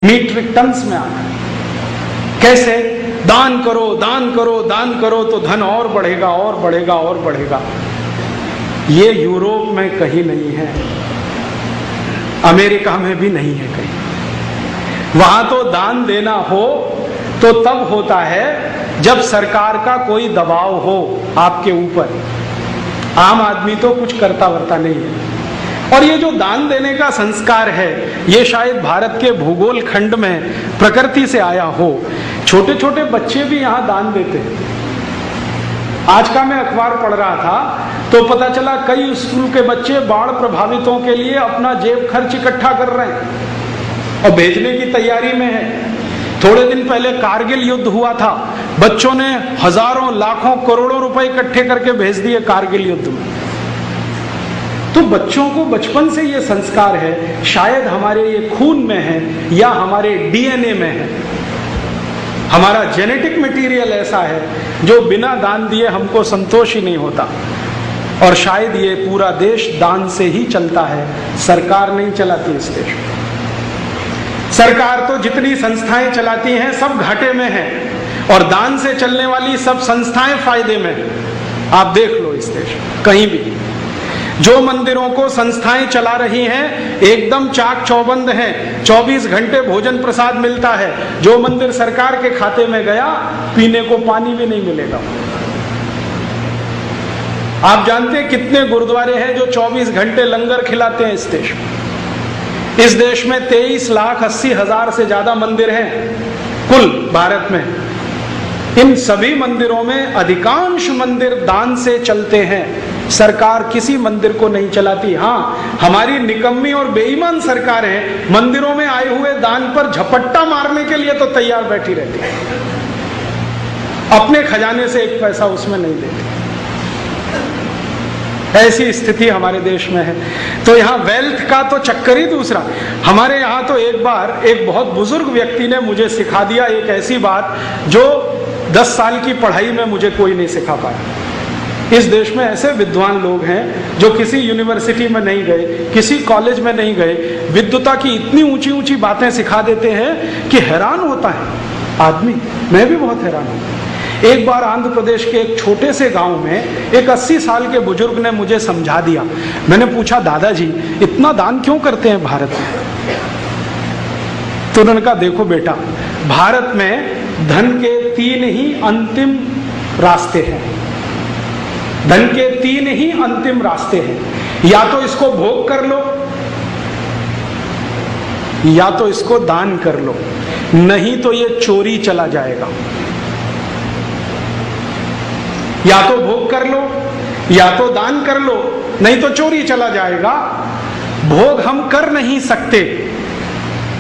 Metric turns में आ गए। कैसे? दान करो, दान करो, दान करो तो धन और बढ़ेगा और बढ़ेगा और बढ़ेगा। ये यूरोप में कहीं नहीं है, अमेरिका में भी नहीं है कहीं। वहां तो दान देना हो तो तब होता है जब सरकार का कोई दबाव हो आपके ऊपर। आम आदमी तो कुछ करता वर्ता नहीं है। और ये जो दान देने का संस्कार है, ये शायद भारत के भूगोल खंड में प्रकृति से आया हो। छोटे छोटे बच्चे भी यहाँ दान देते हैं। आज का मैं अखबार पढ़ रहा था तो पता चला कई स्कूल के बच्चे बाढ़ प्रभावितों के लिए अपना जेब खर्च इकट्ठा कर रहे हैं और भेजने की तैयारी में है। थोड़े दिन पहले कारगिल युद्ध हुआ था, बच्चों ने हजारों लाखों करोड़ों रुपए इकट्ठे करके भेज दिए कारगिल युद्ध में। तो बच्चों को बचपन से ये संस्कार है, शायद हमारे ये खून में है या हमारे डीएनए में है। हमारा जेनेटिक मटेरियल ऐसा है जो बिना दान दिए हमको संतोष ही नहीं होता। और शायद ये पूरा देश दान से ही चलता है, सरकार नहीं चलाती इस देश में। सरकार तो जितनी संस्थाएं चलाती हैं सब घाटे में है और दान से चलने वाली सब संस्थाएं फायदे में है। आप देख लो इस देश में कहीं भी जो मंदिरों को संस्थाएं चला रही हैं एकदम चाक चौबंद हैं, 24 घंटे भोजन प्रसाद मिलता है। जो मंदिर सरकार के खाते में गया पीने को पानी भी नहीं मिलेगा। आप जानते हैं कितने गुरुद्वारे हैं जो 24 घंटे लंगर खिलाते हैं इस देश में। इस देश में 23,80,000 से ज्यादा मंदिर हैं कुल भारत में। इन सभी मंदिरों में अधिकांश मंदिर दान से चलते हैं, सरकार किसी मंदिर को नहीं चलाती। हाँ, हमारी निकम्मी और बेईमान सरकार है, मंदिरों में आए हुए दान पर झपट्टा मारने के लिए तो तैयार बैठी रहती है, अपने खजाने से एक पैसा उसमें नहीं देती। ऐसी स्थिति हमारे देश में है। तो यहाँ वेल्थ का तो चक्कर ही दूसरा। हमारे यहाँ तो एक बार एक बहुत बुजुर्ग व्यक्ति ने मुझे सिखा दिया एक ऐसी बात जो 10 साल की पढ़ाई में मुझे कोई नहीं सिखा पाया। इस देश में ऐसे विद्वान लोग हैं जो किसी यूनिवर्सिटी में नहीं गए, किसी कॉलेज में नहीं गए, विद्वता की इतनी ऊंची ऊंची बातें सिखा देते हैं कि हैरान होता है आदमी। मैं भी बहुत हैरान हूँ। एक बार आंध्र प्रदेश के एक छोटे से गांव में एक 80 साल के बुजुर्ग ने मुझे समझा दिया। मैंने पूछा, दादाजी इतना दान क्यों करते हैं भारत में? तो उन्होंने कहा, देखो बेटा, भारत में धन के 3 ही अंतिम रास्ते हैं। धन के 3 ही अंतिम रास्ते हैं। या तो इसको भोग कर लो, या तो इसको दान कर लो, नहीं तो ये चोरी चला जाएगा। या तो भोग कर लो, या तो दान कर लो, नहीं तो चोरी चला जाएगा। भोग हम कर नहीं सकते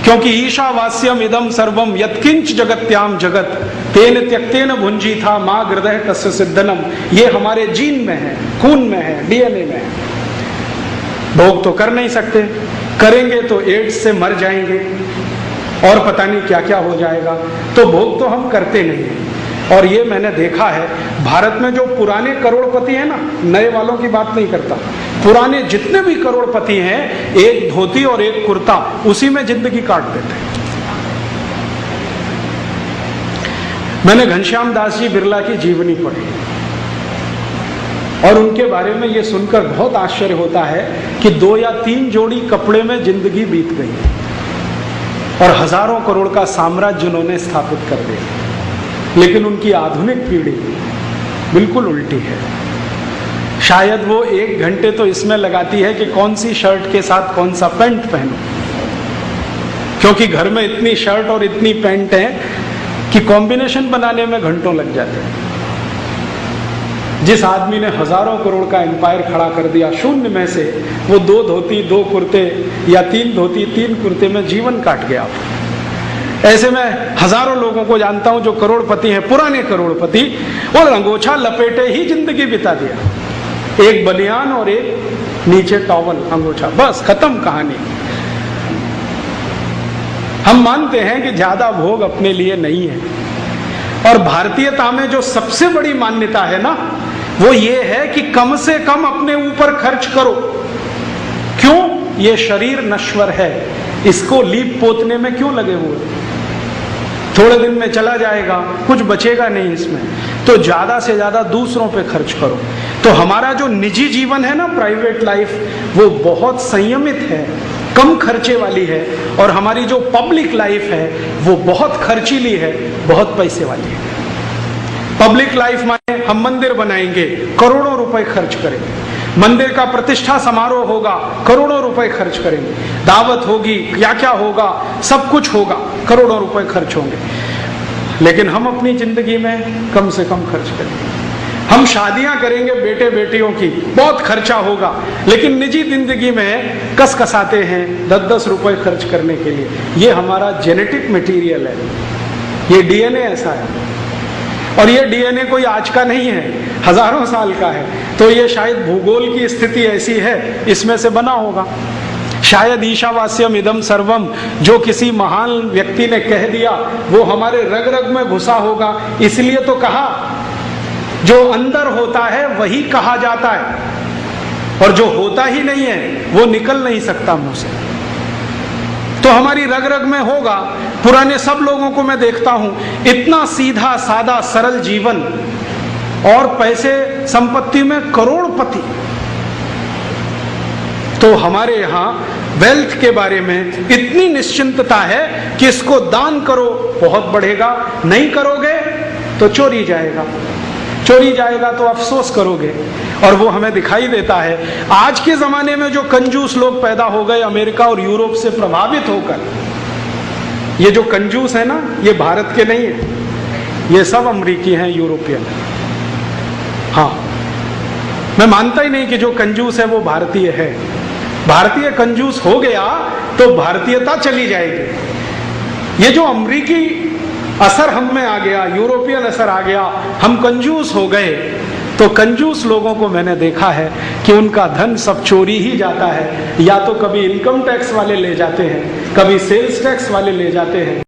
क्योंकि ईशावास्यम इदम सर्वम यत्किंच जगत्याम जगत तेन त्यक्तेन भुंजी था मां हृदय तस्य सिद्धनम। ये हमारे जीन में है, खून में है, डीएनए में है। भोग तो कर नहीं सकते, करेंगे तो एड्स से मर जाएंगे और पता नहीं क्या क्या हो जाएगा। तो भोग तो हम करते नहीं हैं। और ये मैंने देखा है भारत में जो पुराने करोड़पति हैं ना, नए वालों की बात नहीं करता, पुराने जितने भी करोड़पति हैं, एक धोती और एक कुर्ता उसी में जिंदगी काट देते हैं। मैंने घनश्याम दास जी बिरला की जीवनी पढ़ी और उनके बारे में ये सुनकर बहुत आश्चर्य होता है कि 2 या 3 जोड़ी कपड़े में जिंदगी बीत गई और हजारों करोड़ का साम्राज्य उन्होंने स्थापित कर दिया। लेकिन उनकी आधुनिक पीढ़ी बिल्कुल उल्टी है। शायद वो 1 घंटे तो इसमें लगाती है कि कौन सी शर्ट के साथ कौन सा पैंट पहनो, क्योंकि घर में इतनी शर्ट और इतनी पैंट है कि कॉम्बिनेशन बनाने में घंटों लग जाते हैं। जिस आदमी ने हजारों करोड़ का एम्पायर खड़ा कर दिया शून्य में से, वो 2 धोती 2 कुर्ते या 3 धोती 3 कुर्ते में जीवन काट गया। ऐसे में हजारों लोगों को जानता हूं जो करोड़पति हैं, पुराने करोड़पति, और अंगोछा लपेटे ही जिंदगी बिता दिया। एक बनियान और एक नीचे टॉवल, अंगोछा, बस खत्म कहानी। हम मानते हैं कि ज्यादा भोग अपने लिए नहीं है। और भारतीयता में जो सबसे बड़ी मान्यता है ना, वो ये है कि कम से कम अपने ऊपर खर्च करो। क्यों? ये शरीर नश्वर है, इसको लीप पोतने में क्यों लगे हुए? थोड़े दिन में चला जाएगा, कुछ बचेगा नहीं इसमें। तो ज्यादा से ज्यादा दूसरों पे खर्च करो। तो हमारा जो निजी जीवन है ना, प्राइवेट लाइफ, वो बहुत संयमित है, कम खर्चे वाली है। और हमारी जो पब्लिक लाइफ है वो बहुत खर्चीली है, बहुत पैसे वाली है। पब्लिक लाइफ माने हम मंदिर बनाएंगे, करोड़ों रुपए खर्च करेंगे। मंदिर का प्रतिष्ठा समारोह होगा, करोड़ों रुपए खर्च करेंगे। दावत होगी, क्या क्या होगा, सब कुछ होगा, करोड़ों रुपए खर्च होंगे। लेकिन हम अपनी जिंदगी में कम से कम खर्च करेंगे। हम शादियां करेंगे बेटे बेटियों की, बहुत खर्चा होगा, लेकिन निजी जिंदगी में कसकसाते हैं 10-10 रुपए खर्च करने के लिए। ये हमारा जेनेटिक मटेरियल है, ये डीएनए ऐसा है। और ये डीएनए कोई आज का नहीं है, हजारों साल का है। तो ये शायद भूगोल की स्थिति ऐसी है, इसमें से बना होगा। शायद ईशावास्यम इदम सर्वम, जो किसी महान व्यक्ति ने कह दिया, वो हमारे रग रग में घुसा होगा। इसलिए तो कहा, जो अंदर होता है वही कहा जाता है, और जो होता ही नहीं है वो निकल नहीं सकता मुंह से। तो हमारी रग रग में होगा। पुराने सब लोगों को मैं देखता हूं, इतना सीधा सादा सरल जीवन, और पैसे संपत्ति में करोड़पति। तो हमारे यहां वेल्थ के बारे में इतनी निश्चिंतता है कि इसको दान करो बहुत बढ़ेगा, नहीं करोगे तो चोरी जाएगा, चोरी जाएगा तो अफसोस करोगे। और वो हमें दिखाई देता है आज के जमाने में। जो कंजूस लोग पैदा हो गए अमेरिका और यूरोप से प्रभावित होकर, ये जो कंजूस है ना, ये भारत के नहीं है, ये सब अमेरिकी हैं, यूरोपियन। हाँ, मैं मानता ही नहीं कि जो कंजूस है वो भारतीय है। भारतीय कंजूस हो गया तो भारतीयता चली जाएगी। ये जो अमेरिकी असर हम में आ गया, यूरोपियन असर आ गया, हम कंजूस हो गए। तो कंजूस लोगों को मैंने देखा है कि उनका धन सब चोरी ही जाता है। या तो कभी इनकम टैक्स वाले ले जाते हैं, कभी सेल्स टैक्स वाले ले जाते हैं।